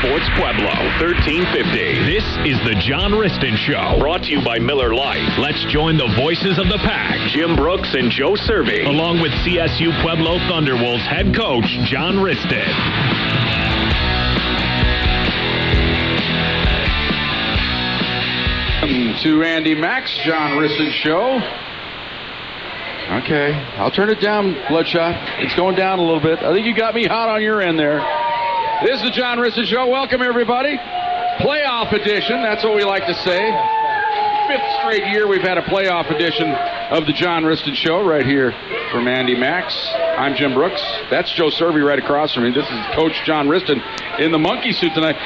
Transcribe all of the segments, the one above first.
Sports Pueblo, 1350. This is the John Wristen Show, brought to you by Miller Lite. Let's join the voices of the pack, Jim Brooks and Joe Cervi, along with CSU Pueblo Thunderwolves head coach John Wristen. Welcome to Andy Mack's John Wristen Show. Okay, I'll turn it down, Bloodshot. It's going down a little bit. I think you got me hot on your end there. This is the John Wristen Show. Welcome, everybody. Playoff edition, that's what we like to say. Fifth straight year we've had a playoff edition of the John Wristen Show right here from Andy Mack's. I'm Jim Brooks. That's Joe Cervi right across from me. This is Coach John Wristen in the monkey suit tonight.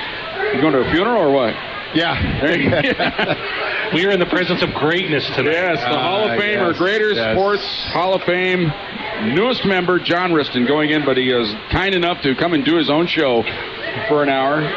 You going to a funeral or what? Yeah. We are in the presence of greatness today. Yes, the Hall of Famer, yes, Greater yes. Sports Hall of Fame, newest member, John Wristen, going in, but he was kind enough to come and do his own show for an hour.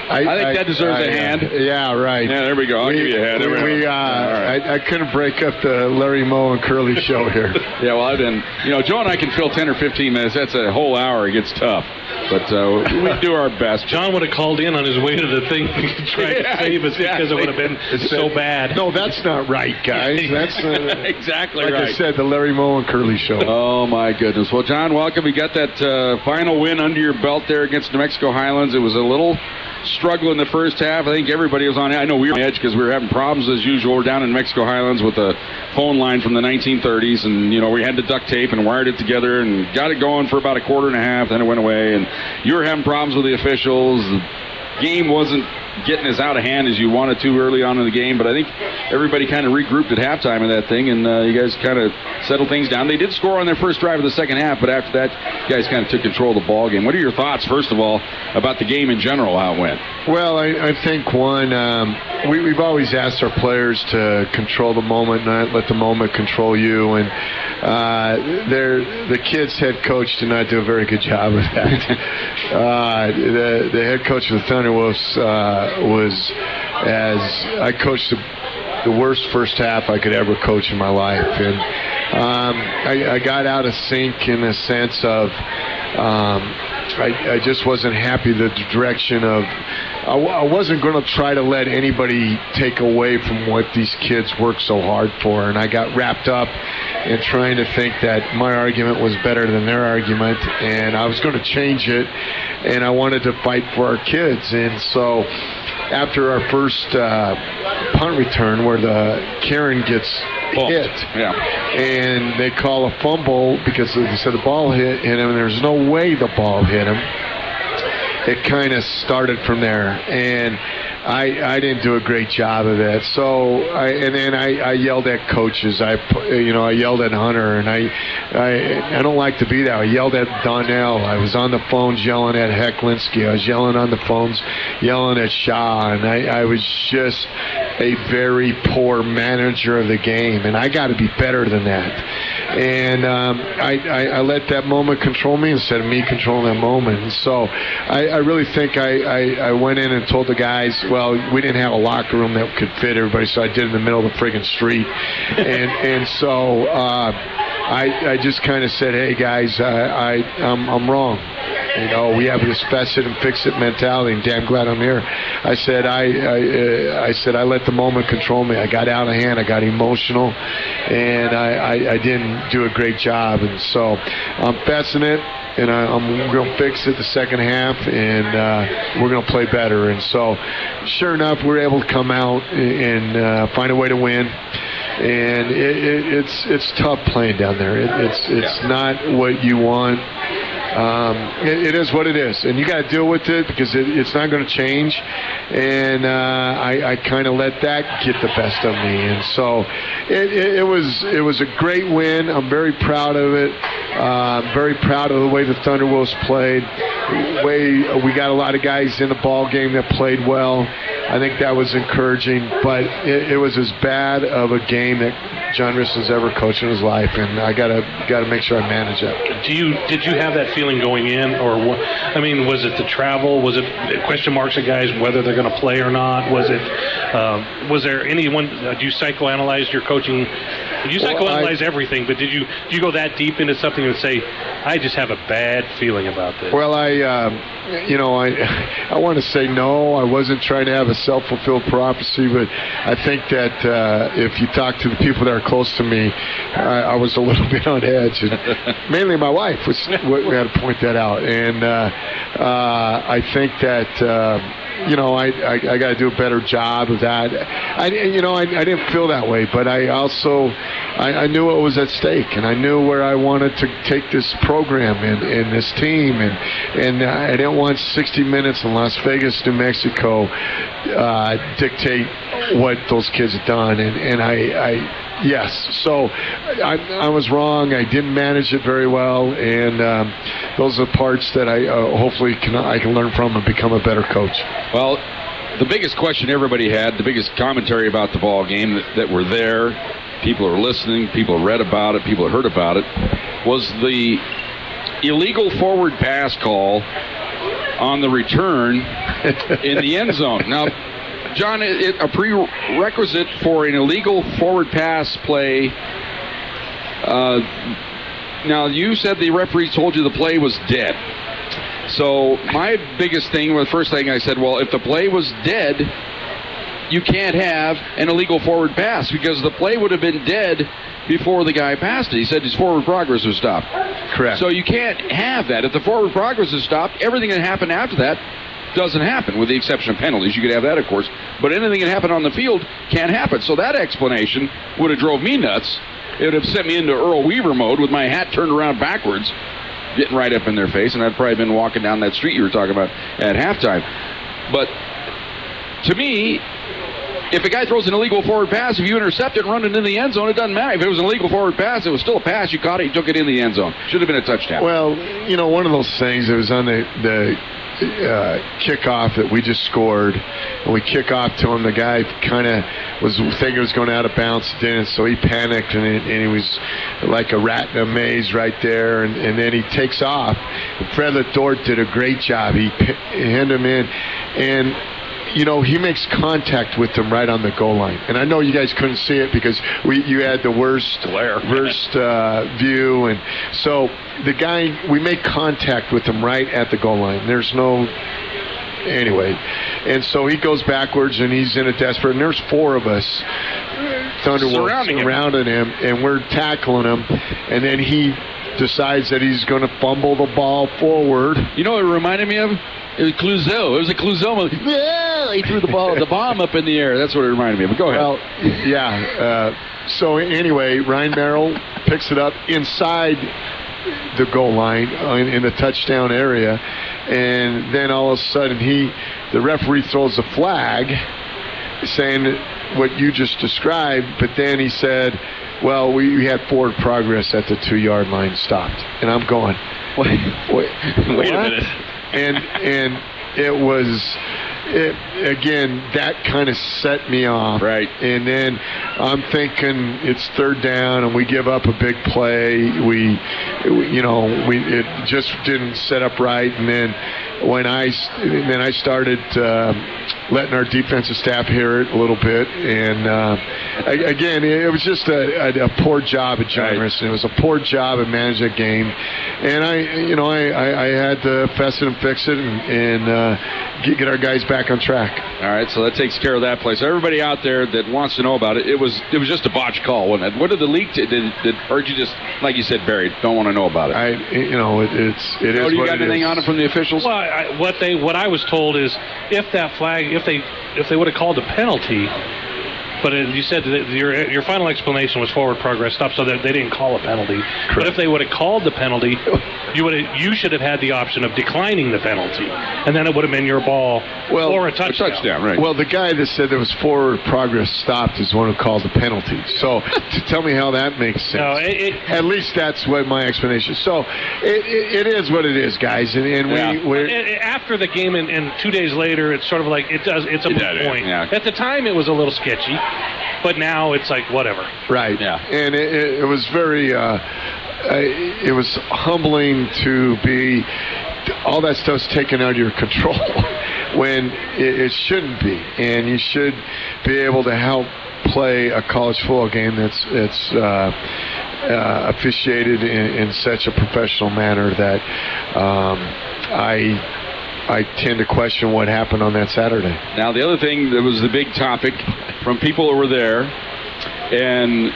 I think that deserves a hand. Yeah, right. Yeah, there we go. I'll give you a hand. I couldn't break up the Larry Moe and Curly show here. Yeah, well, I've been, Joe and I can fill 10 or 15 minutes. That's a whole hour. It gets tough. But we do our best. John would have called in on his way to the thing trying to save us because it would have been so bad. No, that's not right, guys. That's exactly like right. I said, the Larry Moe and Curly show. Oh, my goodness. Well, John, welcome. You got that final win under your belt there against New Mexico Highlands. It was a little struggle in the first half. I think everybody was on edge. I know we were on edge because we were having problems as usual. We're down in Mexico Highlands with a phone line from the 1930s, and we had to duct tape and wired it together and got it going for about a quarter and a half. Then it went away, and you were having problems with the officials. The game wasn't getting as out of hand as you wanted to early on in the game, but I think everybody kind of regrouped at halftime of that thing, and you guys kind of settled things down. They did score on their first drive of the second half, but after that, you guys kind of took control of the ball game. What are your thoughts, first of all, about the game in general, how it went? Well, I think, one, we've always asked our players to control the moment, not let the moment control you, and the kids' head coach did not do a very good job of that. The head coach of the Thunderwolves was, as I coached the worst first half I could ever coach in my life, and I got out of sync in the sense of I just wasn't happy the direction of. I wasn't going to try to let anybody take away from what these kids work so hard for, and I got wrapped up in trying to think that my argument was better than their argument, and I was going to change it, and I wanted to fight for our kids. And so after our first punt return, where the Karen gets hit, and they call a fumble because they said the ball hit him, and there's no way the ball hit him. It kind of started from there, and I didn't do a great job of it. So I yelled at coaches. I yelled at Hunter, and I don't like to be that. I yelled at Donnell. I was on the phones yelling at Hecklinski. I was yelling on the phones, yelling at Shaw, and I was just a very poor manager of the game, and I got to be better than that. And I let that moment control me instead of me controlling that moment. And so I really think I went in and told the guys, well, we didn't have a locker room that could fit everybody, so I did it in the middle of the friggin' street. And so I just kind of said, hey, guys, I'm wrong. We have this fess it and fix it mentality, and damn glad I'm here. I said I let the moment control me. I got out of hand. I got emotional, and I didn't do a great job. And so I'm fessing it, and I'm going to fix it the second half, and we're going to play better. And so sure enough, we were able to come out and find a way to win. And it's tough playing down there. It's not what you want. It is what it is, and you got to deal with it because it's not going to change. And I kind of let that get the best of me, and so it was a great win. I'm very proud of it. Very proud of the way the Thunderwolves played. We got a lot of guys in the ball game that played well. I think that was encouraging, but it was as bad of a game that John Wristen's ever coached in his life, and I got to make sure I manage that. Did you have that feeling going in, or was it the travel? Was it question marks of guys whether they're going to play or not? Was there anyone? Do you psychoanalyze your coaching You psychoanalyze everything, but did you go that deep into something and say, I just have a bad feeling about this? Well, I want to say no. I wasn't trying to have a self-fulfilled prophecy, but I think that if you talk to the people that are close to me, I was a little bit on edge. And mainly my wife. We had to point that out. And I think that... I got to do a better job of that. I didn't feel that way, but I also I knew what was at stake, and I knew where I wanted to take this program and this team, and I didn't want 60 Minutes in Las Vegas, New Mexico, dictate what those kids had done, and yes. So I was wrong. I didn't manage it very well, and those are parts that I hopefully I can learn from and become a better coach. Well, the biggest question everybody had, the biggest commentary about the ball game that were there, people who were listening, people who read about it, people who heard about it, was the illegal forward pass call on the return in the end zone. Now, John, a prerequisite for an illegal forward pass play. Now, you said the referee told you the play was dead. So my biggest thing, the first thing I said, well, if the play was dead, you can't have an illegal forward pass because the play would have been dead before the guy passed it. He said his forward progress was stopped. Correct. So you can't have that. If the forward progress is stopped, everything that happened after that doesn't happen, with the exception of penalties. You could have that, of course. But anything that happened on the field can't happen. So that explanation would have drove me nuts. It would have sent me into Earl Weaver mode with my hat turned around backwards, getting right up in their face, and I'd probably been walking down that street you were talking about at halftime. But to me, if a guy throws an illegal forward pass, if you intercept it and run it in the end zone, it doesn't matter. If it was an illegal forward pass, it was still a pass. You caught it, you took it in the end zone. Should have been a touchdown. Well, one of those things, it was on the kickoff that we just scored, and we kick off to him. The guy kind of was thinking it was going out of bounds, didn't, so he panicked, and he was like a rat in a maze right there, and then he takes off. Fred Dort did a great job. He handed him in, and he makes contact with him right on the goal line. And I know you guys couldn't see it because you had the worst view. And so the guy, we make contact with him right at the goal line. There's no... Anyway. And so he goes backwards, and he's in a desperate... And there's four of us surrounding him, and we're tackling him. And then he decides that he's going to fumble the ball forward. You know what it reminded me of? It was Clouseau. It was a Clouseau. Yeah, he threw the bomb up in the air. That's what it reminded me of. But go ahead. Well, yeah. So anyway, Ryan Merrill picks it up inside the goal line in the touchdown area, and then all of a sudden the referee throws a flag saying what you just described, but then he said, well, we had forward progress at the 2-yard line stopped. And I'm going, wait a minute. And again, that kind of set me off. Right. And then I'm thinking it's third down and we give up a big play. It just didn't set up right. And then I started letting our defensive staff hear it a little bit. And again, it was just a poor job at John Wristen. It was a poor job at managing the game. And I had to fess it and fix it and get our guys back on track. All right, so that takes care of that play. So everybody out there that wants to know about it, it was just a botched call, wasn't it? What did the league or you just, like you said, Barry, don't want to know about it? It is. Do you got anything on it from the officials? Well, what I was told is if that flag, if they would have called a penalty. But you said that your final explanation was forward progress stop, so that they didn't call a penalty. Correct. But if they would have called the penalty, you should have had the option of declining the penalty, and then it would have been your ball or a touchdown. A touchdown, right? Well, the guy that said there was forward progress stopped is the one who called the penalty. So to tell me how that makes sense. No, at least that's what my explanation. So it is what it is, guys. And we're after the game and 2 days later, it's sort of like it's a moot point. Yeah. At the time, it was a little sketchy. But now it's like whatever. Right. Yeah. And it was very, it was humbling to be, all that stuff's taken out of your control when it shouldn't be. And you should be able to help play a college football game that's officiated in such a professional manner that I tend to question what happened on that Saturday. Now, the other thing that was the big topic from people who were there, and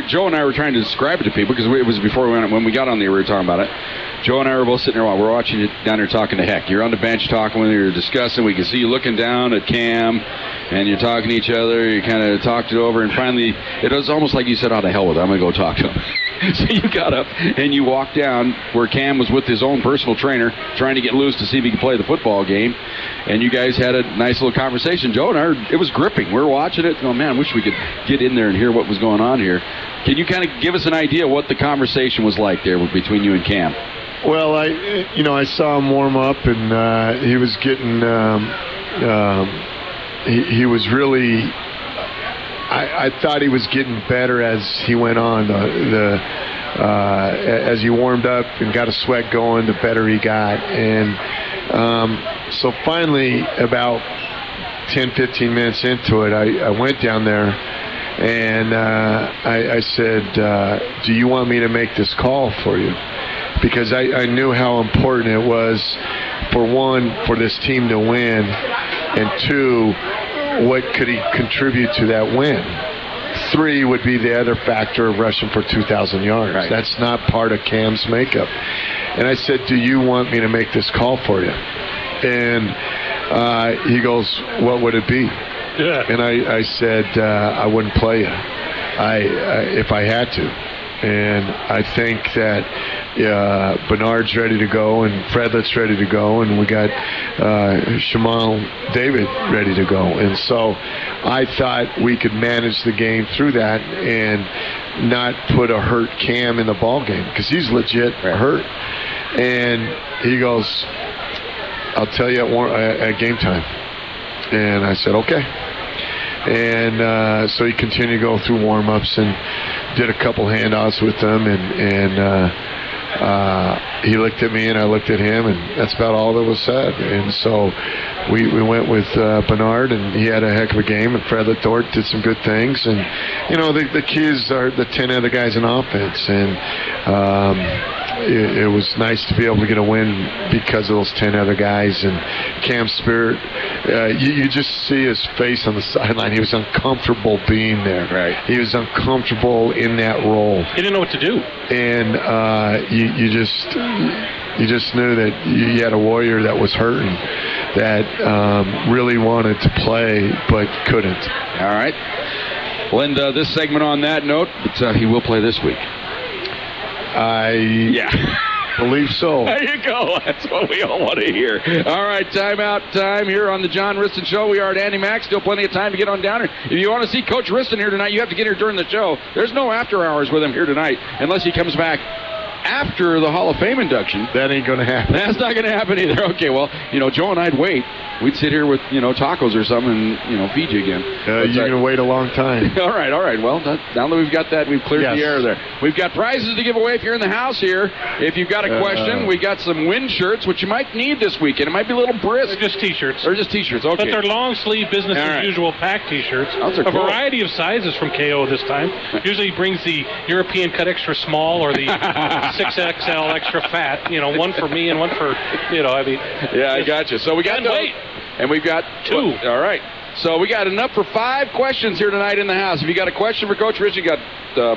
Joe and I were trying to describe it to people because it was before when we got on there, we were talking about it. Joe and I were both sitting there while we're watching you down there talking to Heck. You're on the bench talking when you're discussing. We can see you looking down at Cam, and you're talking to each other. You kind of talked it over, and finally, it was almost like you said, "Oh, to hell with it, I'm going to go talk to him." So you got up and you walked down where Cam was with his own personal trainer trying to get loose to see if he could play the football game, and you guys had a nice little conversation. Joe and I, it was gripping. We were watching it. Oh, man, I wish we could get in there and hear what was going on here. Can you kind of give us an idea what the conversation was like there between you and Cam? Well, I saw him warm up, and he was getting he was really. I thought he was getting better as he went on. As he warmed up and got a sweat going, the better he got. And so finally, about 10, 15 minutes into it, I went down there and I said, "Do you want me to make this call for you?" Because I knew how important it was, for one, for this team to win, and two, what could he contribute to that win? 3 would be the other factor of rushing for 2,000 yards. Right. That's not part of Cam's makeup. And I said, "Do you want me to make this call for you?" And he goes, "What would it be?" Yeah. And I said, "I wouldn't play you if I had to." And I think that Bernard's ready to go, and Fredlett's ready to go, and we got Shamal David ready to go. And so I thought we could manage the game through that and not put a hurt Cam in the ball game, because he's legit hurt. And he goes, "I'll tell you at game time." And I said, "Okay." And so he continued to go through warm-ups and did a couple handoffs with them, and he looked at me and I looked at him, and that's about all that was said. And so we went with Bernard, and he had a heck of a game, and Fred Lethort did some good things. And, the keys are the 10 other guys in offense, and it was nice to be able to get a win because of those 10 other guys. And Cam's spirit, you just see his face on the sideline. He was uncomfortable being there. Right. He was uncomfortable in that role. He didn't know what to do. And you just knew that you had a warrior that was hurting, that really wanted to play but couldn't. All right. We'll end this segment on that note, but he will play this week. Believe so. There you go. That's what we all want to hear. All right, timeout time here on the John Wristen Show. We are at Andy Mack. Still plenty of time to get on down here. If you want to see Coach Wristen here tonight, you have to get here during the show. There's no after hours with him here tonight unless he comes back after the Hall of Fame induction. That ain't going to happen. That's not going to happen either. Okay, well, Joe and I'd wait. We'd sit here with, tacos or something and, feed you again. You're going to wait a long time. All right. Well, now that we've got that, we've cleared the air there. We've got prizes to give away if you're in the house here. If you've got a question, we got some wind shirts, which you might need this weekend. It might be a little brisk. They're just T-shirts. Or just T-shirts, okay. But they're long-sleeve, business-as-usual pack T-shirts. Those are a cool. variety of sizes from KO this time. Usually he brings the European cut extra small or the 6XL extra fat. One for me and one for, Yeah, I got you. So we got those. And we've got 2. All right. So we got enough for 5 questions here tonight in the house. If you got a question for Coach Rich, you got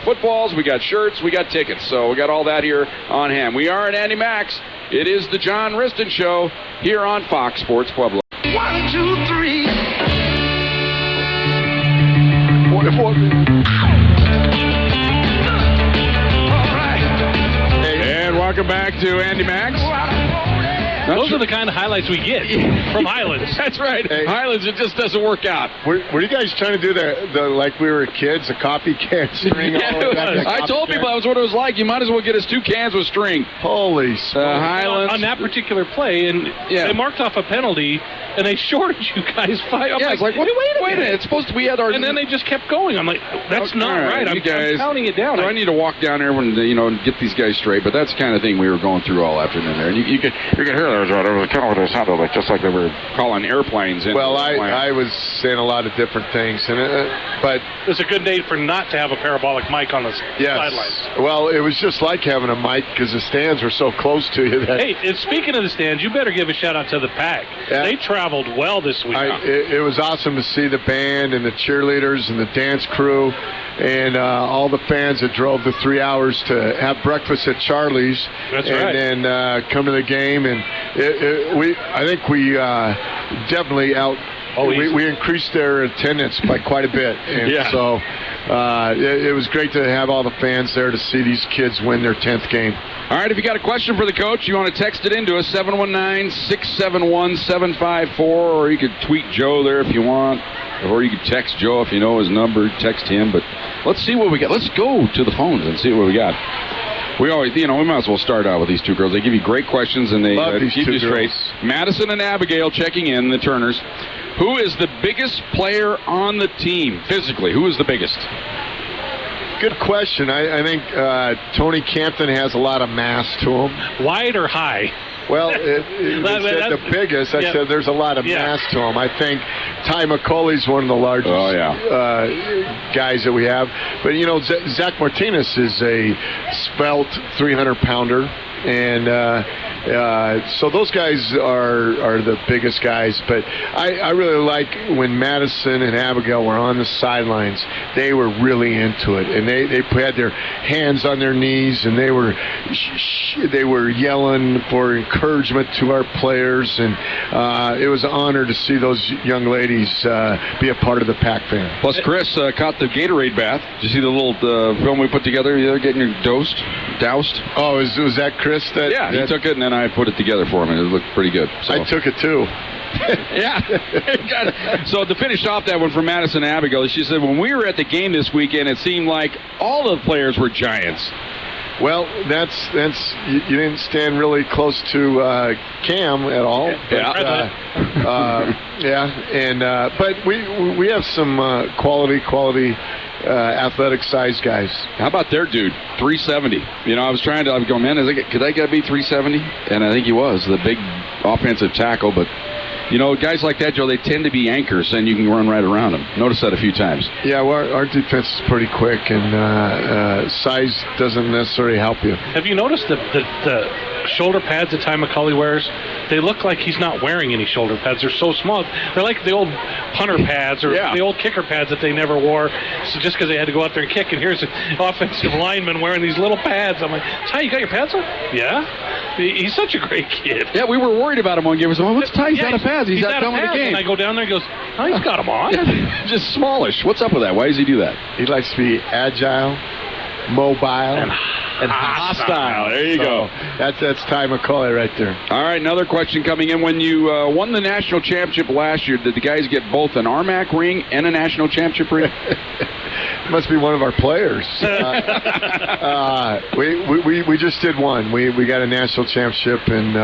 footballs, we got shirts, we got tickets. So we got all that here on hand. We are at Andy Mack's. It is the John Wristen Show here on Fox Sports Pueblo. 1, 2, 3. And welcome back to Andy Mack's. Those are the kind of highlights we get from Highlands. That's right. Hey. Highlands, it just doesn't work out. Were you guys trying to do the like we were kids, a coffee can string? I told people that was what it was like. You might as well get us 2 cans with string. Holy smokes. Highlands. On that particular play, and they marked off a penalty and they shorted you guys 5. I'm it's like, wait a minute. It's supposed to be at our... And then they just kept going. I'm like, that's not right. I'm counting it down. So I need to walk down there and get these guys straight. But that's the kind of thing we were going through all afternoon there. And you could hear there was it sounded like just like they were calling airplanes. Well, I was saying a lot of different things, but it's a good day for not to have a parabolic mic on the sidelines. Well, it was just like having a mic because the stands were so close to you. Hey, and speaking of the stands, you better give a shout out to the Pack. Yeah. They traveled well this week. It was awesome to see the band and the cheerleaders and the dance crew and all the fans that drove the 3 hours to have breakfast at Charlie's. That's right. And then come to the game. And I think we definitely we increased their attendance by quite a bit. And so it was great to have all the fans there to see these kids win their 10th game. All right, if you got a question for the coach, you want to text it into us, 719-671-754, or you could tweet Joe there if you want, or you could text Joe if you know his number, text him. But let's see what we got. Let's go to the phones and see what we got. We always, we might as well start out with these two girls. They give you great questions, and they keep you straight. Madison and Abigail checking in, the Turners. Who is the biggest player on the team physically? Who is the biggest? Good question. I think Tony Campton has a lot of mass to him. Wide or high? Well, the biggest. I said there's a lot of mass to him. I think Ty McCauley's one of the largest guys that we have. But, Zach Martinez is a svelte 300-pounder. And so those guys are the biggest guys. But I really like when Madison and Abigail were on the sidelines. They were really into it, and they had their hands on their knees, and they were yelling for encouragement to our players. And it was an honor to see those young ladies be a part of the Pack fan. Plus, Chris caught the Gatorade bath. Did you see the little film we put together? You're getting your doused? Oh, was that Chris? Yeah, he took it, and then I put it together for him, and it looked pretty good. So. I took it, too. Yeah. So to finish off that one from Madison Abigail, she said, when we were at the game this weekend, it seemed like all the players were giants. Well, that's you didn't stand really close to Cam at all. But we have some quality athletic size guys. How about their dude, 370? I was going, man, could that guy be 370? And I think he was, the big offensive tackle. But, guys like that, Joe, they tend to be anchors, and you can run right around them. Notice that a few times. Yeah, well, our defense is pretty quick, and size doesn't necessarily help you. Have you noticed the shoulder pads that Ty McCauley wears? They look like he's not wearing any shoulder pads. They're so small. They're like the old punter pads or the old kicker pads that they never wore just because they had to go out there and kick. And here's an offensive lineman wearing these little pads. I'm like, Ty, you got your pads on? Yeah. He's such a great kid. Yeah, we were worried about him one game. We said, what's Ty? He's out of pads. He's not coming to the game. And I go down there and he goes, oh, he's got them on. Just smallish. What's up with that? Why does he do that? He likes to be agile, mobile, and hostile. There you go. That's Ty McCauley right there. All right, another question coming in. When you won the national championship last year, did the guys get both an RMAC ring and a national championship ring? It must be one of our players. We just did one. We got a national championship, and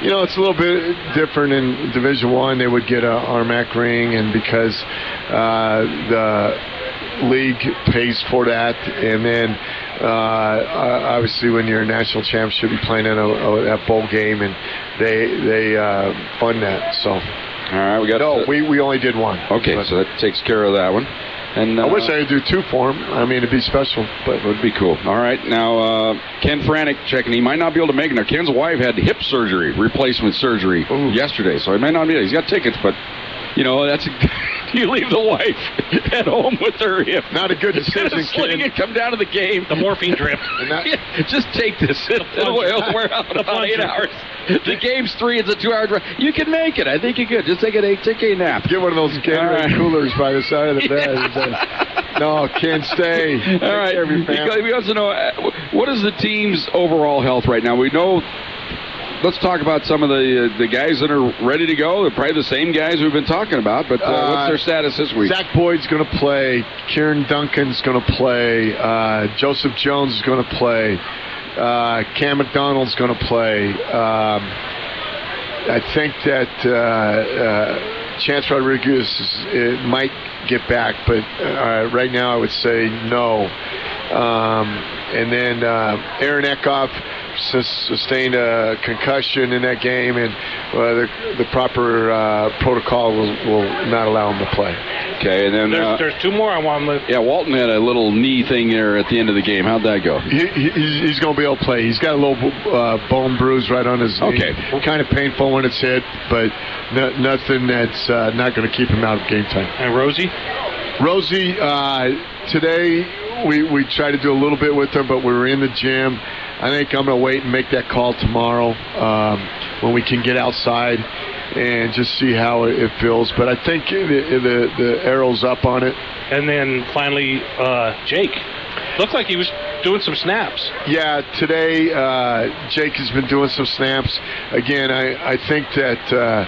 it's a little bit different in Division I. They would get a RMAC ring, and because the league pays for that, and then obviously when you're a national championship, you're playing in a bowl game, and they fund that. So, all right, we only did one. Okay, so that takes care of that one. And I wish I could do two for him. I mean, it'd be special, but it would be cool. All right, now Ken Franick checking. He might not be able to make it. Now, Ken's wife had hip surgery, replacement surgery yesterday, so he may not be. He's got tickets, but that's. You leave the wife at home with her hip. Not a good decision, Ken. Come down to the game. The morphine drip. Just take this. It'll wear out in about 8 hours. The game's 3. It's a 2-hour drive. You can make it. I think you could. Just take a nap. Get one of those Gatorade coolers by the side of the bed. No, can't stay. All right. We also know, what is the team's overall health right now? We know... Let's talk about some of the guys that are ready to go. They're probably the same guys we've been talking about, but what's their status this week? Zach Boyd's going to play. Kieran Duncan's going to play. Joseph Jones is going to play. Cam McDonald's going to play. I think that Chance Rodriguez might get back, but right now I would say no. And then Aaron Eckhoff sustained a concussion in that game, and the proper protocol will not allow him to play. Okay, and then there's two more I want to. Yeah, Walton had a little knee thing there at the end of the game. How'd that go? He's going to be able to play. He's got a little bone bruise right on his knee. Okay. Kind of painful when it's hit, but nothing that's not going to keep him out of game time. And Rosie, today we tried to do a little bit with her, but we were in the gym. I think I'm going to wait and make that call tomorrow when we can get outside and just see how it feels. But I think the arrow's up on it. And then finally, Jake. Looked like he was doing some snaps. Yeah, today Jake has been doing some snaps. Again, I think that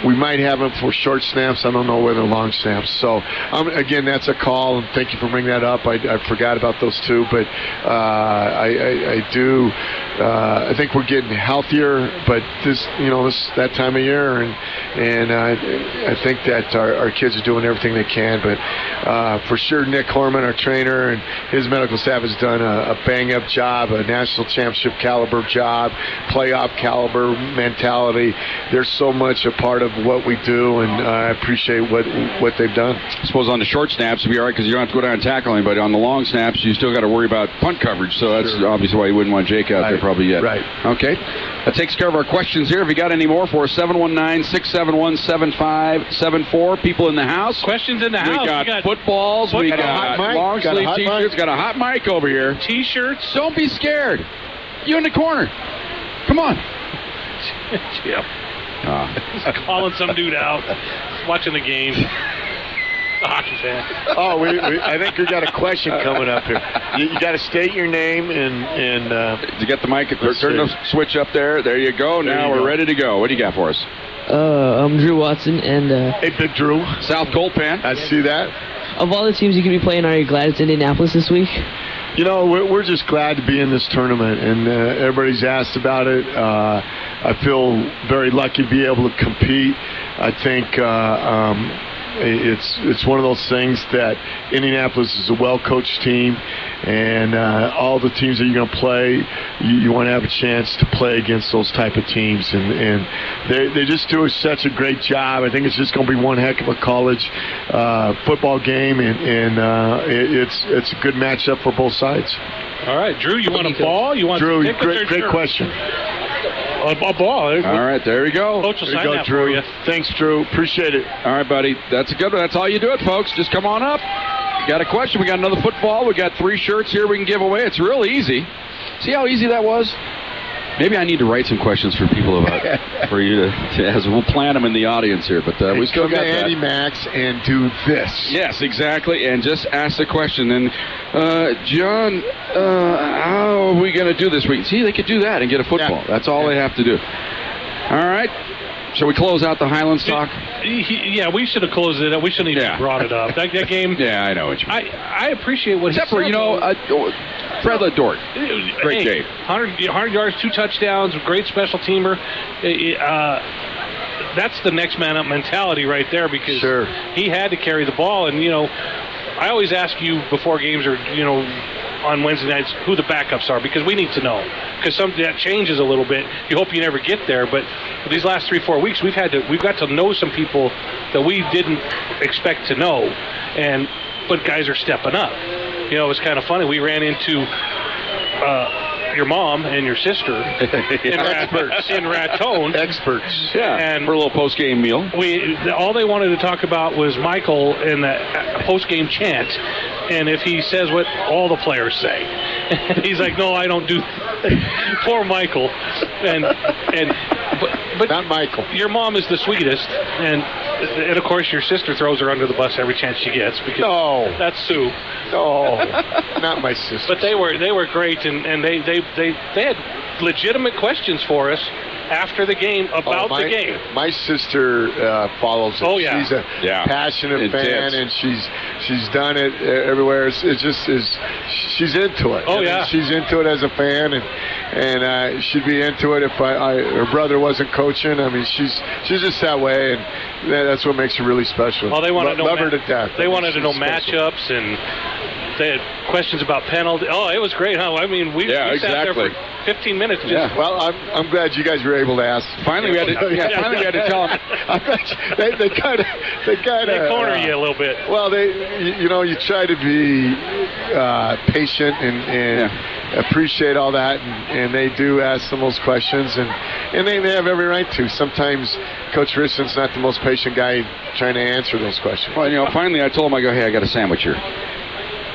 we might have him for short snaps. I don't know whether long snaps. So, again, that's a call, and thank you for bringing that up. I forgot about those two, but I do. I think we're getting healthier, but this that time of year, and I think that our kids are doing everything they can. But for sure, Nick Horman, our trainer, and his medical staff has done a bang-up job, a national championship caliber job, playoff caliber mentality. They're so much a part of what we do, and I appreciate what they've done. I suppose on the short snaps, it'll be all right because you don't have to go down and tackle anybody. On the long snaps, you still got to worry about punt coverage, so that's obviously why you wouldn't want Jake out there probably yet. Right. Okay. That takes care of our questions here. If you got any more for us, 719-671-7574. People in the house. Questions in the house. We got footballs. We got long sleeve T-shirts. Got a hot mic over here. T-shirts. Don't be scared. You in the corner. Come on. Yep. Calling some dude out. Watching the game. A hockey fan. Oh, I think we got a question coming up here. You got to state your name and Did you get the mic? Turn the switch up there. There you go. Now we're ready to go. What do you got for us? I'm Drew Watson, and hey, Big Drew. South Goldpan. I see that. Of all the teams you could be playing, are you glad it's Indianapolis this week? We're just glad to be in this tournament, and everybody's asked about it. I feel very lucky to be able to compete. I think it's one of those things that Indianapolis is a well-coached team, and all the teams that you're going to play, you want to have a chance to play against those type of teams, and they just do such a great job. I think it's just going to be one heck of a college football game, and it's a good matchup for both sides. All right, Drew, you want a ball? You want Drew, tickets great question. A ball. All right, there we go. Coach will sign that Drew. for you. Thanks, Drew. Appreciate it. All right, buddy. That's a good one. That's all you do it, folks. Just come on up. Got a question? We got another football. We got 3 shirts here we can give away. It's real easy. See how easy that was? Maybe I need to write some questions for people for you to as we'll plan them in the audience here. But we still got that. Andy Max and do this. Yes, exactly. And just ask the question. And John, how are we going to do this week? See, they could do that and get a football. Yeah. That's all they have to do. All right. Shall we close out the Highlands talk? Yeah, we should have closed it up. We shouldn't even brought it up. That game. Yeah, I know what you mean. I appreciate what Except for, Fred Dort. Great game. 100 yards, 2 touchdowns, great special teamer. That's the next man up mentality right there because he had to carry the ball. And, I always ask you before games or, on Wednesday nights who the backups are because we need to know. Because something that changes a little bit. You hope you never get there. But for these last 3-4 weeks, we've got to know some people that we didn't expect to know. But guys are stepping up. It was kind of funny. We ran into your mom and your sister in Raton. Experts. Yeah, and for a little post-game meal. All they wanted to talk about was Michael and the post-game chant, and if he says what all the players say. He's like, no, I don't do poor Michael. But not Michael. Your mom is the sweetest, and of course your sister throws her under the bus every chance she gets because that's Sue. No, not my sister. But they were great, and they had legitimate questions for us after the game about the game. My sister follows it. Oh, yeah. She's a passionate fan, and she's done it everywhere. It just is. She's into it. Oh, yeah. She's into it as a fan, and she'd be into it if her brother wasn't coaching. I mean, she's just that way, and that's what makes her really special. Well, they wanted to know love her to death. They wanted to know matchups, and they had questions about penalty. Oh, it was great, huh? I mean, we sat there for 15 minutes. Well, I'm glad you guys were able to ask. Finally, we had to tell them. They kind of corner you a little bit. Well, you try to be patient and appreciate all that, and they do ask the most questions, and they have every right to. Sometimes Coach Wristen's not the most patient guy trying to answer those questions. Well, finally, I told him, I go, hey, I got a sandwich here.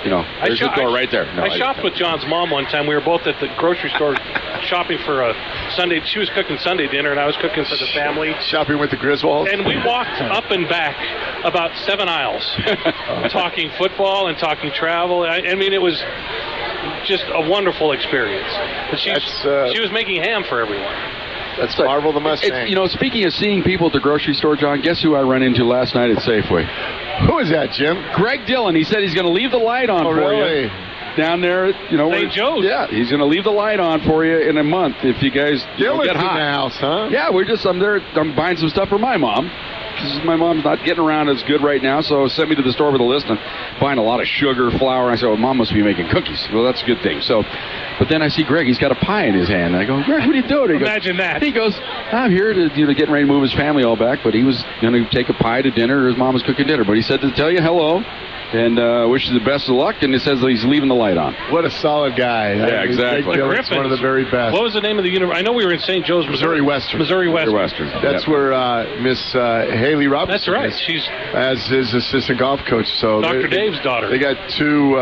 There's the door right there. I shopped with John's mom one time. We were both at the grocery store shopping for a Sunday. She was cooking Sunday dinner, and I was cooking for the family. Shopping with the Griswolds? And we walked up and back about 7 aisles, talking football and talking travel. I mean, it was just a wonderful experience. But she was making ham for everyone. That's Marvel the Mustang. Speaking of seeing people at the grocery store, John, guess who I ran into last night at Safeway? Who is that, Jim? Greg Dillon. He said he's going to leave the light on for you down there. St. Joe's. Yeah, he's going to leave the light on for you in a month if you guys get hot. In the house, huh? Yeah, I'm there. I'm buying some stuff for my mom. My mom's not getting around as good right now, so sent me to the store with a list and buying a lot of sugar, flour. And I said, well, Mom must be making cookies. Well, that's a good thing. But then I see Greg. He's got a pie in his hand. And I go, Greg, what are you doing? Imagine that. He goes, I'm here to getting ready to move his family all back, but he was going to take a pie to dinner. His mom was cooking dinner. But he said to tell you hello and wish you the best of luck, and it says that he's leaving the light on. What a solid guy. Yeah, exactly. It's one of the very best. What was the name of the university? I know we were in St. Joe's, Missouri Western. Missouri Western. That's where Miss Haley Robinson That's right. is, She's as his assistant golf coach. So Dr. Dave's daughter. They got two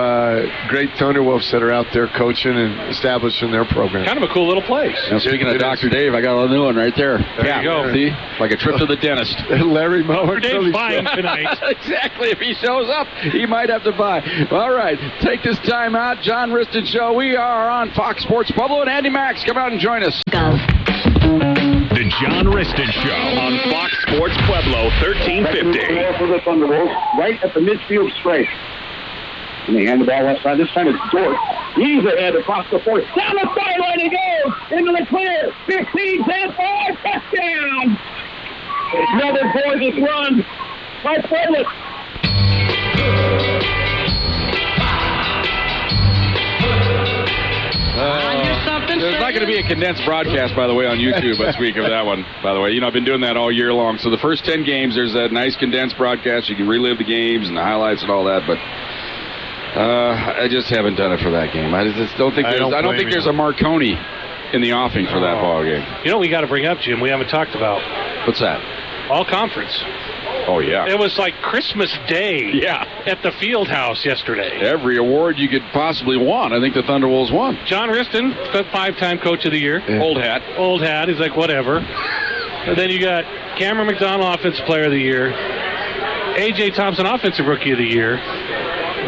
great Thunderwolves that are out there coaching and establishing their program. Kind of a cool little place. Now, speaking of Dr. Dave, I got a new one right there. There you go. See? Like a trip to the dentist. Larry Moe. Dr. Dave's buying tonight. Exactly. If he shows up, he might have to buy. All right. Take this time out. John Wristen Show. We are on Fox Sports Pueblo, and Andy Max, come out and join us. The John Wristen Show on Fox Sports Pueblo 1350. For the Thunderbolts, right at the midfield straight. And they hand the ball left side. This time it's Dort. He's ahead across the 40. Down the sideline he goes. Into the clear. 15, 10, 5, touchdown. Another gorgeous run by Pueblo. There's not going to be a condensed broadcast, by the way, on YouTube this week of that one, by the way. I've been doing that all year long. So the first 10 games, there's that nice condensed broadcast. You can relive the games and the highlights and all that, but I just haven't done it for that game. I just don't think there's a Marconi in the offing for that ball game. You know what we got to bring up, Jim, we haven't talked about? What's that? All conference. Oh, yeah. It was like Christmas Day at the field house yesterday. Every award you could possibly want, I think the Thunderwolves won. John Wristen, 5-time Coach of the Year. Yeah. Old hat. He's like, whatever. And then you got Cameron McDonald, Offensive Player of the Year. A.J. Thompson, Offensive Rookie of the Year.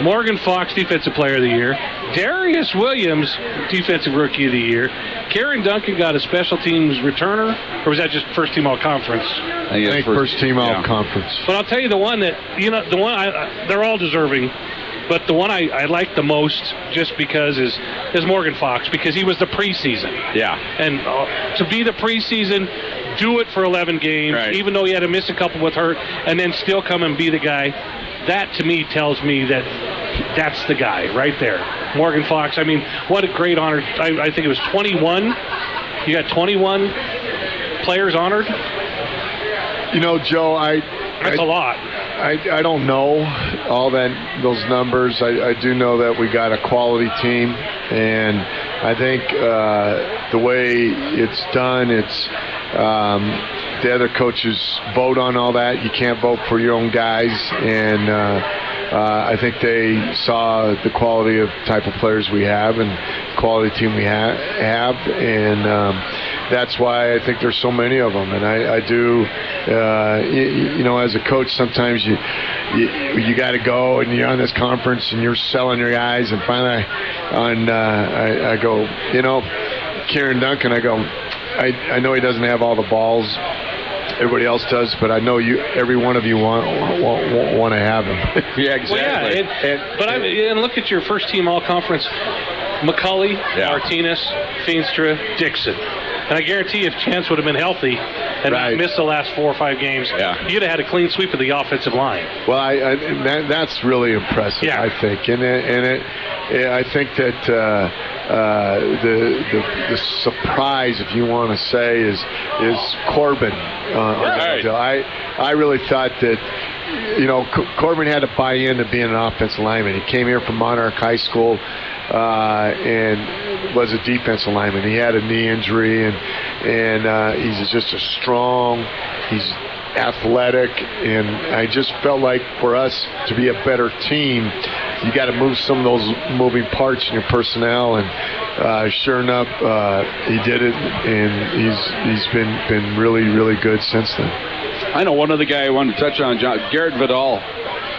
Morgan Fox, Defensive Player of the Year. Darius Williams, Defensive Rookie of the Year. Karen Duncan got a Special Teams returner, or was that just First Team All Conference? I think First Team All Conference. But I'll tell you the one that they're all deserving. But the one I like the most, just because, is Morgan Fox, because he was the preseason. Yeah. And to be the preseason, do it for 11 games, even though he had to miss a couple with hurt, and then still come and be the guy. That, to me, tells me that that's the guy right there. Morgan Fox, I mean, what a great honor. I think it was 21. You got 21 players honored? Joe, that's a lot. I don't know all those numbers. I do know that we got a quality team, and I think the way it's done, it's the other coaches vote on all that. You can't vote for your own guys, and I think they saw the quality of type of players we have and quality team we have, and that's why I think there's so many of them. And I do, as a coach, sometimes you got to go and you're on this conference and you're selling your guys, and finally I go, Karen Duncan, I go, I know he doesn't have all the balls everybody else does, but I know every one of you want to have him. Yeah, exactly. Well, and look at your first team all-conference: McCulley, Martinez, Feenstra, Dixon. And I guarantee if Chance would have been healthy and not missed the last 4 or 5 games, you'd have had a clean sweep of the offensive line. Well, that's really impressive, I think. And I think that the surprise, if you want to say, is Corbin. I really thought that, Corbin had to buy into being an offensive lineman. He came here from Monarch High School and was a defensive lineman. He had a knee injury, and he's just he's athletic, and I just felt like for us to be a better team, you got to move some of those moving parts in your personnel, and sure enough, he did it, and he's been really, really good since then. I know one other guy I wanted to touch on, Garrett Vidal,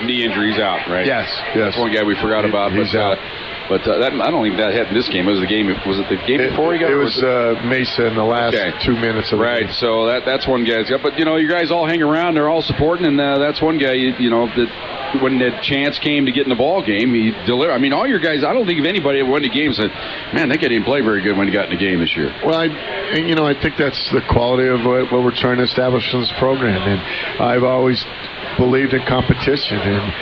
knee injury's out, right? Yes. That's one guy we forgot about. He's out. But I don't think that happened this game. It was the game. Was it the game before he got? It was Mesa in the last 2 minutes of the game. Right. So that's one guy's got. But you guys all hang around. They're all supporting, and that's one guy. That when the chance came to get in the ball game, he delivered. I mean, all your guys. I don't think of anybody that went to game said, "Man, that guy didn't play very good when he got in the game this year." Well, I think that's the quality of what we're trying to establish in this program, and I've always believed in competition, and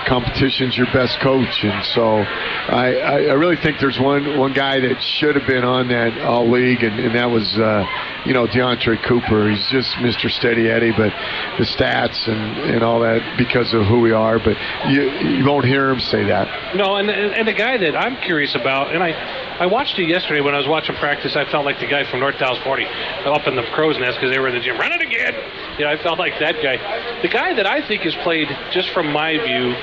competition's your best coach. And so I really think there's one guy that should have been on that all league, and that was DeAndre Cooper. He's just Mr. Steady Eddie, but the stats and all that because of who we are, but you won't hear him say that. No, and the guy that I'm curious about, and I watched it yesterday when I was watching practice. I felt like the guy from North Dallas 40 up in the crow's nest because they were in the gym. Run it again! I felt like that guy. The guy that I think has played, just from my view,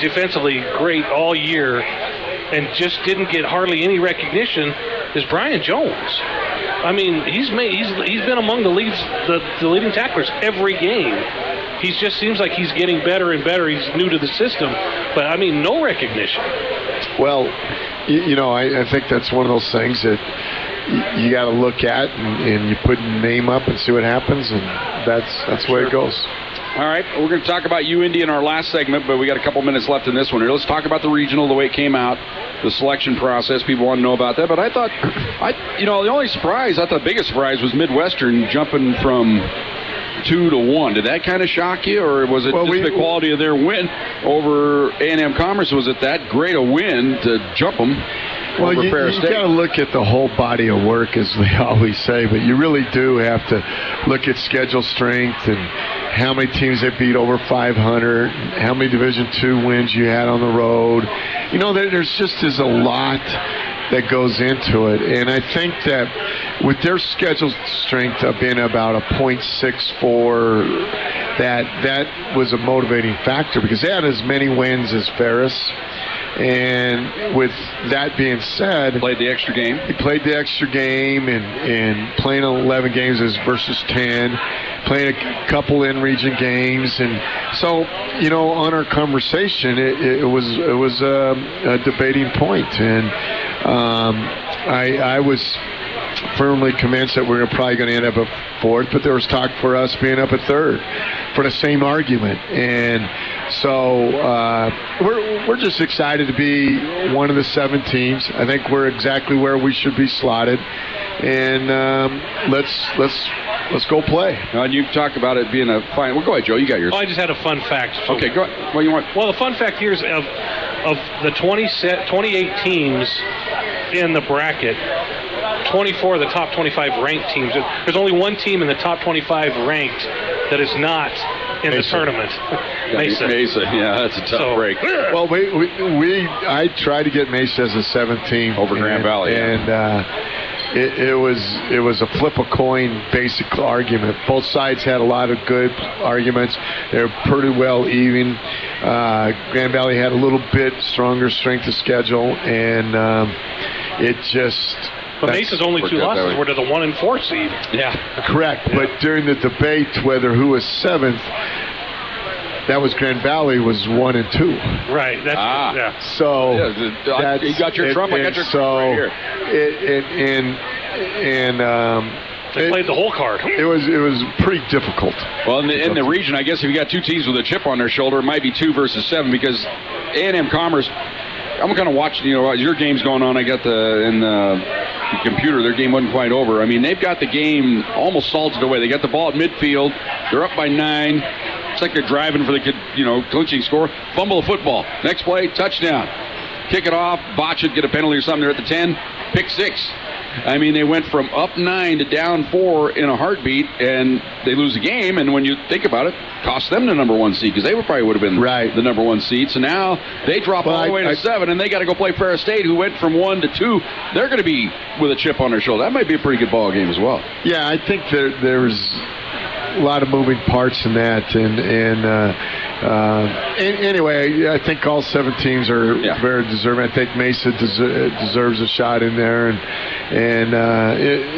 defensively great all year and just didn't get hardly any recognition is Brian Jones. I mean, he's been among the leading tacklers every game. He just seems like he's getting better and better. He's new to the system, but I mean, no recognition. Well, I think that's one of those things that you got to look at, and you put a name up and see what happens, and that's the way it goes. All right, we're going to talk about UIndy in our last segment, but we got a couple minutes left in this one here. Let's talk about the regional, the way it came out, the selection process. People want to know about that. But I thought, the biggest surprise was Midwestern jumping from 2 to 1. Did that kind of shock you, or was it the quality of their win over A&M Commerce? Was it that great a win to jump them? Well, you got to look at the whole body of work, as they always say, but you really do have to look at schedule strength and how many teams they beat over 500, how many Division II wins you had on the road. There's a lot that goes into it, and I think that with their schedule strength of being about a .64, that was a motivating factor because they had as many wins as Ferris. And with that being said, played the extra game. He played the extra game and playing 11 games versus 10, playing a couple in-region games, and so on our conversation, it was a debating point, and I was firmly convinced that we're probably going to end up at 4th, but there was talk for us being up at 3rd for the same argument. And so we're just excited to be one of the 7 teams. I think we're exactly where we should be slotted. And let's go play. And you talk about it being a fine. Well, go ahead, Joe. You got yours. Oh, I just had a fun fact. Okay, go ahead. What do you want? Well, the fun fact here is of the 28 teams in the bracket, 24 of the top 25 ranked teams. There's only one team in the top 25 ranked that is not in the tournament. Mesa. Yeah, that's a tough break. Well, I tried to get Mesa as a 7th team over Grand Valley, and it was a flip a coin basic argument. Both sides had a lot of good arguments. They were pretty well even. Grand Valley had a little bit stronger strength of schedule, and it just. But Mesa's only 2 losses were to the 1 and 4 seed. Yeah, correct. Yeah. But during the debate whether who was 7th, that was Grand Valley was 1 and 2. Right. Yeah. So you got your trump. I got your trump right here. They played the whole card. It was pretty difficult. Well, in the region, I guess if you got two teams with a chip on their shoulder, it might be 2 versus 7 because A&M Commerce. I'm kind of watching, your game's going on. I got in the computer. Their game wasn't quite over. I mean, they've got the game almost salted away. They got the ball at midfield. They're up by 9. It's like they're driving for the clinching score. Fumble the football. Next play, touchdown. Kick it off, botch it, get a penalty or something. They're at the 10. Pick 6. I mean, they went from up 9 to down 4 in a heartbeat, and they lose the game. And when you think about it, cost them the number 1 seed because they probably would have been the number 1 seed. So now they drop all the way to 7, and they got to go play Ferris State, who went from 1 to 2. They're going to be with a chip on their shoulder. That might be a pretty good ball game as well. Yeah, I think there's a lot of moving parts in that, and anyway, I think all 7 teams are very deserving. I think Mesa deserves a shot in there, and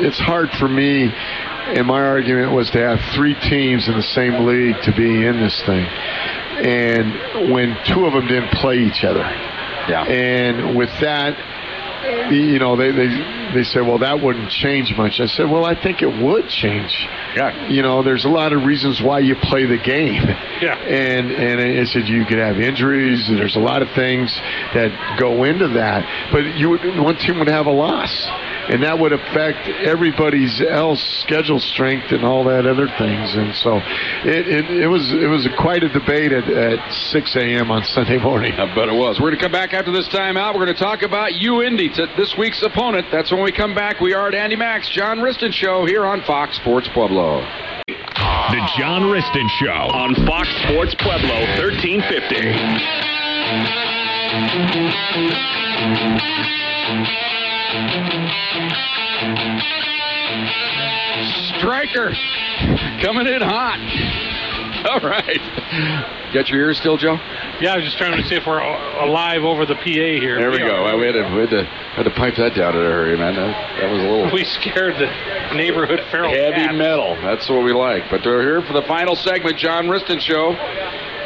it's hard for me. And my argument was to have 3 teams in the same league to be in this thing, and when 2 of them didn't play each other, and with that. They say, well, that wouldn't change much. I said, well, I think it would change. Yeah. There's a lot of reasons why you play the game. Yeah. And I said you could have injuries. There's a lot of things that go into that. But one team would have a loss, and that would affect everybody's else schedule strength and all that other things. And so it was quite a debate at 6 a.m. on Sunday morning. I bet it was. We're going to come back after this timeout. We're going to talk about UIndy, this week's opponent. That's when we come back. We are at Andy Mack's John Wristen Show here on Fox Sports Pueblo. The John Wristen Show on Fox Sports Pueblo 1350. Striker coming in hot. All right. Got your ears still, Joe? Yeah, I was just trying to see if we're alive over the PA here. There we go. We had to pipe that down in a hurry, man. That was a little... We scared the neighborhood feral heavy cats. metal. That's what we like. But we're here for the final segment, John Wristen Show.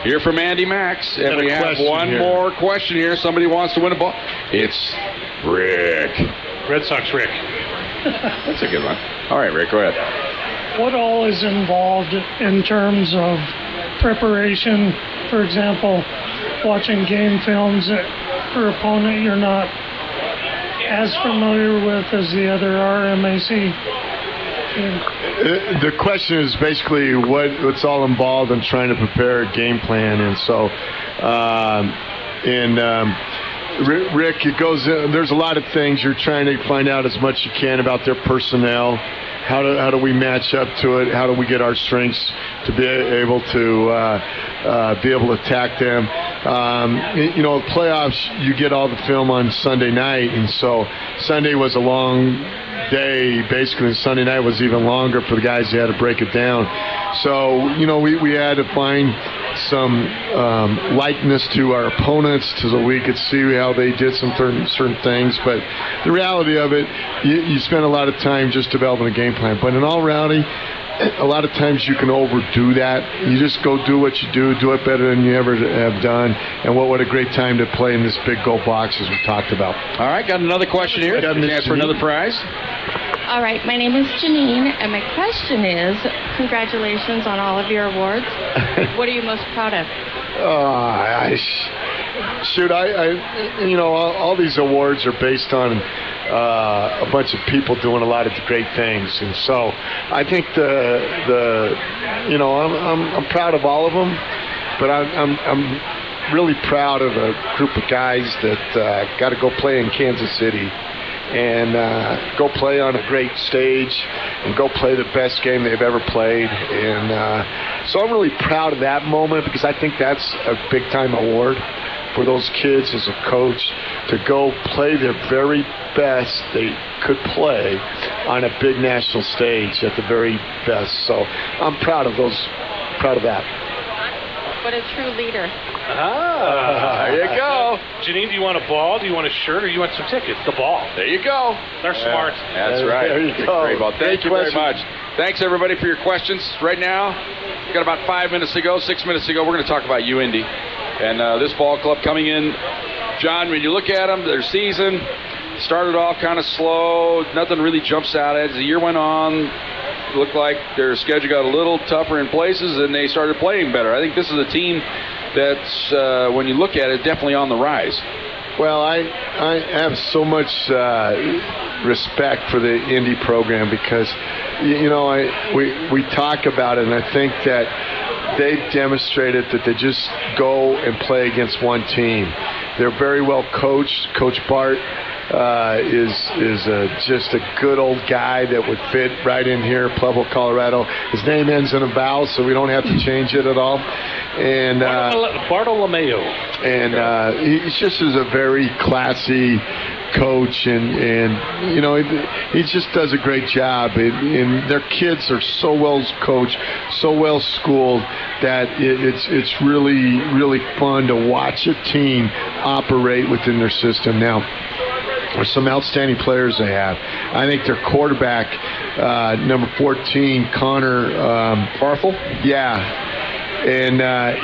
Here from Andy Max. And we have one more question here. Somebody wants to win a ball. It's Rick. Red Sox Rick. That's a good one. All right, Rick, go ahead. What all is involved in terms of preparation? For example, watching game films for opponent you're not as familiar with as the other RMAC team. The question is basically what's all involved in trying to prepare a game plan, and so Rick, it goes. There's a lot of things you're trying to find out as much as you can about their personnel. How do we match up to it? How do we get our strengths to be able to attack them? Playoffs, you get all the film on Sunday night, and so Sunday was a long day. Basically, Sunday night was even longer for the guys who had to break it down. So, we had to find some likeness to our opponents so we could see how they did some certain things. But the reality of it, you spend a lot of time just developing a game plan. But in all reality, a lot of times you can overdo that. You just go do what you do it better than you ever have done. And what a great time to play in this big gold box as we talked about. All right, got another question here. Got a chance for another prize. All right, my name is Janine, and my question is, congratulations on all of your awards. What are you most proud of? All these awards are based on a bunch of people doing a lot of great things, and so I think I'm proud of all of them, but I'm really proud of a group of guys that got to go play in Kansas City and go play on a great stage and go play the best game they've ever played. And so I'm really proud of that moment because I think that's a big-time award for those kids as a coach to go play their very best they could play on a big national stage at the very best. So I'm proud of that. What a true leader. There you go. Janine, do you want a ball? Do you want a shirt? Or do you want some tickets? The ball. There you go. They're smart. That's right. There you go. Great ball. Thank you very much. Thanks, everybody, for your questions. Right now, we've got about 6 minutes ago, we're going to talk about UIndy. And this ball club coming in, John, when you look at them, their season, started off kind of slow. Nothing really jumps out at it. As the year went on, it looked like their schedule got a little tougher in places, and they started playing better. I think this is a team that's, when you look at it, definitely on the rise. Well, I have so much respect for the Indy program because, we talk about it, and I think that they've demonstrated that they just go and play against one team. They're very well coached. Coach Bart is just a good old guy that would fit right in here, Pueblo, Colorado. His name ends in a vowel, so we don't have to change it at all. And Bartolomeo. And he just is a very classy coach, and he just does a great job. And their kids are so well coached, so well schooled that it's really, really fun to watch a team operate within their system. Now, there's some outstanding players they have. I think their quarterback, number 14, Connor Barthel? Yeah. And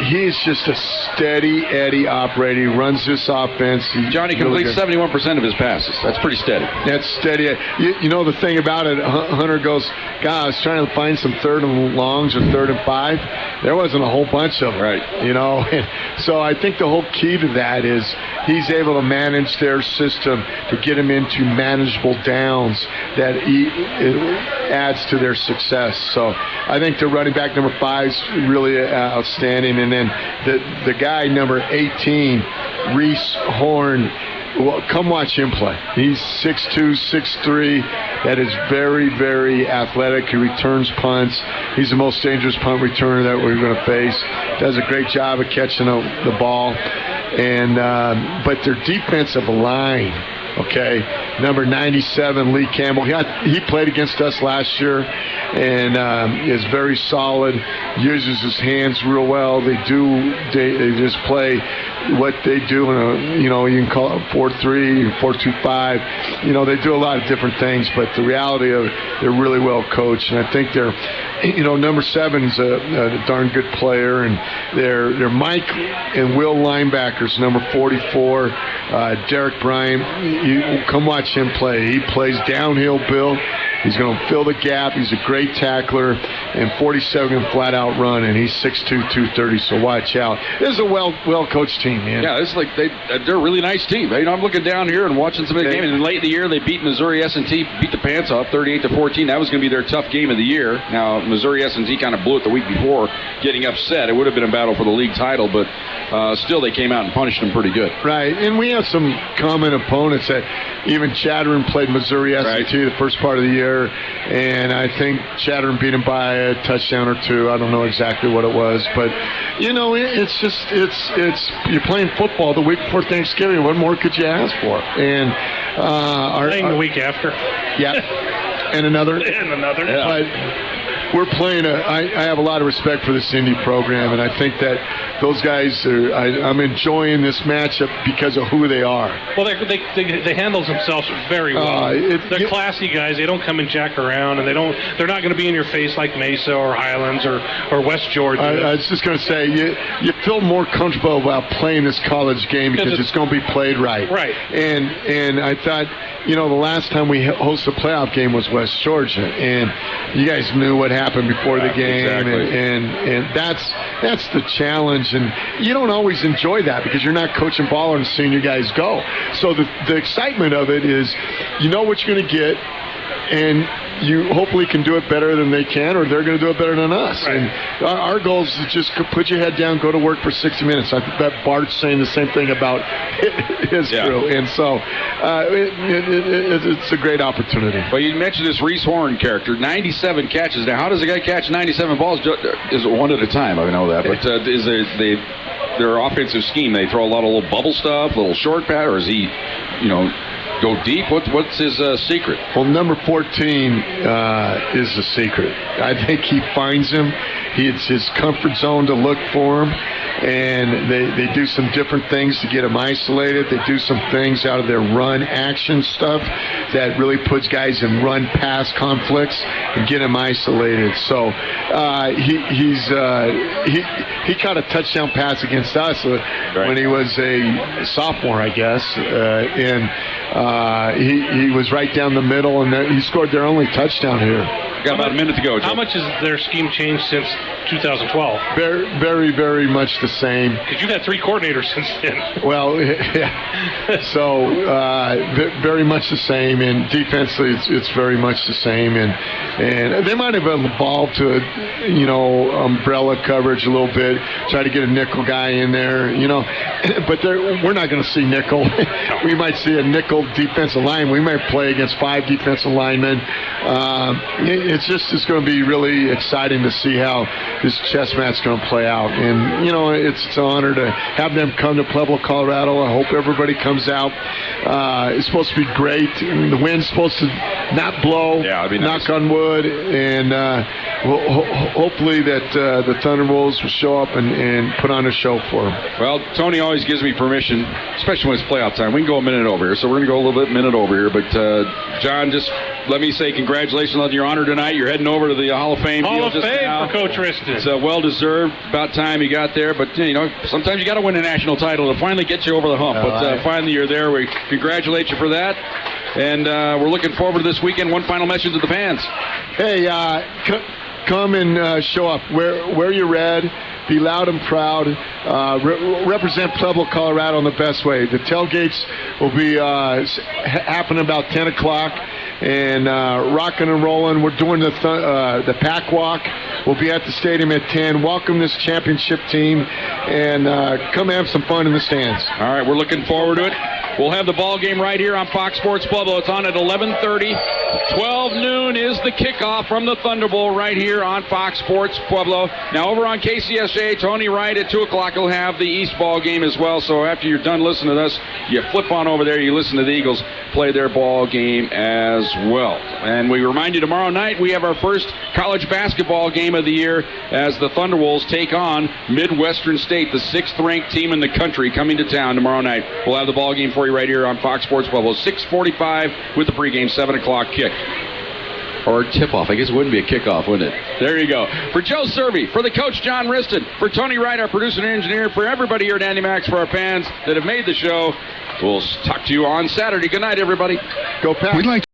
he's just a steady Eddie operator. He runs this offense. Johnny completes 71% of his passes. That's pretty steady. That's steady. You know the thing about it, Hunter goes, God, I was trying to find some third and longs or 3rd and 5. There wasn't a whole bunch of them. Right. And so I think the whole key to that is he's able to manage their system to get them into manageable downs that adds to their success. So I think the running back number 5 is really outstanding. And then the guy number 18, Reese Horn, well, come watch him play. He's 6'2", 6'3". That is very, very athletic. He returns punts. He's the most dangerous punt returner that we're going to face. Does a great job of catching the ball. And but their defensive line, okay, number 97, Lee Campbell. He played against us last year and is very solid, uses his hands real well. They just play what they do in a, you can call it 4-3, 4-2-5. They do a lot of different things, but the reality of it, they're really well coached. And I think they're, number 7 is a darn good player, and they're Mike and Will linebackers, number 44, Derek Bryan. You come watch him play. He plays downhill, Bill. He's going to fill the gap. He's a great tackler, and 47 can flat out run, and he's 6'2", 230, so watch out. This is a well-coached team, man. Yeah, it's like they're a really nice team. I'm looking down here and watching some of the game, and late in the year they beat Missouri S&T, beat the pants off, 38-14. That was going to be their tough game of the year. Now, Missouri S&T kind of blew it the week before, getting upset. It would have been a battle for the league title, but still they came out and punished them pretty good. Right, and we have some common opponents that even Chatteron played Missouri S&T the first part of the year. And I think Chatteron beat him by a touchdown or 2. I don't know exactly what it was, but it's just you're playing football the week before Thanksgiving. What more could you ask for? And playing the week after. Yeah, and another. Yeah. But we're playing I have a lot of respect for this Indy program, and I think that those guys I'm enjoying this matchup because of who they are. Well, they handle themselves very well. They're classy guys. They don't come and jack around, and they're not going to be in your face like Mesa or Highlands or West Georgia. I was just going to say you feel more comfortable about playing this college game because it's going to be played right. Right. And I thought, the last time we hosted a playoff game was West Georgia, and you guys knew what happened before the game. Exactly. And that's the challenge. And you don't always enjoy that because you're not coaching ball and seeing you guys go. So the excitement of it is you know what you're going to get, and you hopefully can do it better than they can, or they're going to do it better than us. Right. And our goal is to just put your head down, go to work for 60 minutes. I think that Bart's saying the same thing about his crew. And so it's a great opportunity. Well, you mentioned this Reese Horn character, 97 catches. Now, how does a guy catch 97 balls? Is it one at a time? I know that. But is their offensive scheme, they throw a lot of little bubble stuff, little short pass, or is he, go deep? What's his secret? Well, number 14 is the secret. I think he finds him. It's his comfort zone to look for him. And they do some different things to get him isolated. They do some things out of their run action stuff that really puts guys in run-pass conflicts and get them isolated. So he caught a touchdown pass against us when he was a sophomore, I guess, and he was right down the middle, and he scored their only touchdown here. Got about a minute to go, Joe. How much has their scheme changed since 2012? Very, very, very much the same. Because you've had 3 coordinators since then. Well, yeah. So very much the same, and defensively, it's very much the same, and they might have evolved to umbrella coverage a little bit, try to get a nickel guy in there, but we're not going to see nickel. We might see a nickel defensive line. We might play against 5 defensive linemen. It's going to be really exciting to see how this chess match is going to play out. And, it's an honor to have them come to Pueblo, Colorado. I hope everybody comes out. It's supposed to be great. The wind's supposed to not blow, knock on wood. And hopefully that the Thunderbolts will show up and put on a show for them. Well, Tony always gives me permission, especially when it's playoff time. We can go a minute over here, so we're going to go a little minute over here. But, John, just let me say congratulations on your honor tonight. You're heading over to the Hall of Fame. Hall of Fame now for Coach Wristen. It's well-deserved. About time you got there. But, sometimes you got to win a national title to finally get you over the hump. But finally you're there. We congratulate you for that. And we're looking forward to this weekend. One final message to the fans. Hey, come and show up. Wear your red. Be loud and proud. Represent Pueblo, Colorado in the best way. The tailgates will be happening about 10 o'clock. And rocking and rolling. We're doing the pack walk. We'll be at the stadium at 10. Welcome this championship team, and come have some fun in the stands. All right, we're looking forward to it. We'll have the ball game right here on Fox Sports Pueblo. It's on at 11:30. 12 noon is the kickoff from the Thunderbolt right here on Fox Sports Pueblo. Now over on KCSJ, Tony Wright at 2 o'clock will have the East ball game as well. So after you're done listening to us, you flip on over there, you listen to the Eagles play their ball game as well. And we remind you, tomorrow night we have our first college basketball game of the year as the Thunderwolves take on Midwestern State, the 6th-ranked team in the country, coming to town tomorrow night. We'll have the ball game for you right here on Fox Sports Pueblo. 6:45 with the pregame 7 o'clock kick. Or tip-off. I guess it wouldn't be a kickoff, wouldn't it? There you go. For Joe Cervi, for the coach John Wristen, for Tony Wright, our producer and engineer, for everybody here at Andy Max, for our fans that have made the show, we'll talk to you on Saturday. Good night, everybody. Go Pack.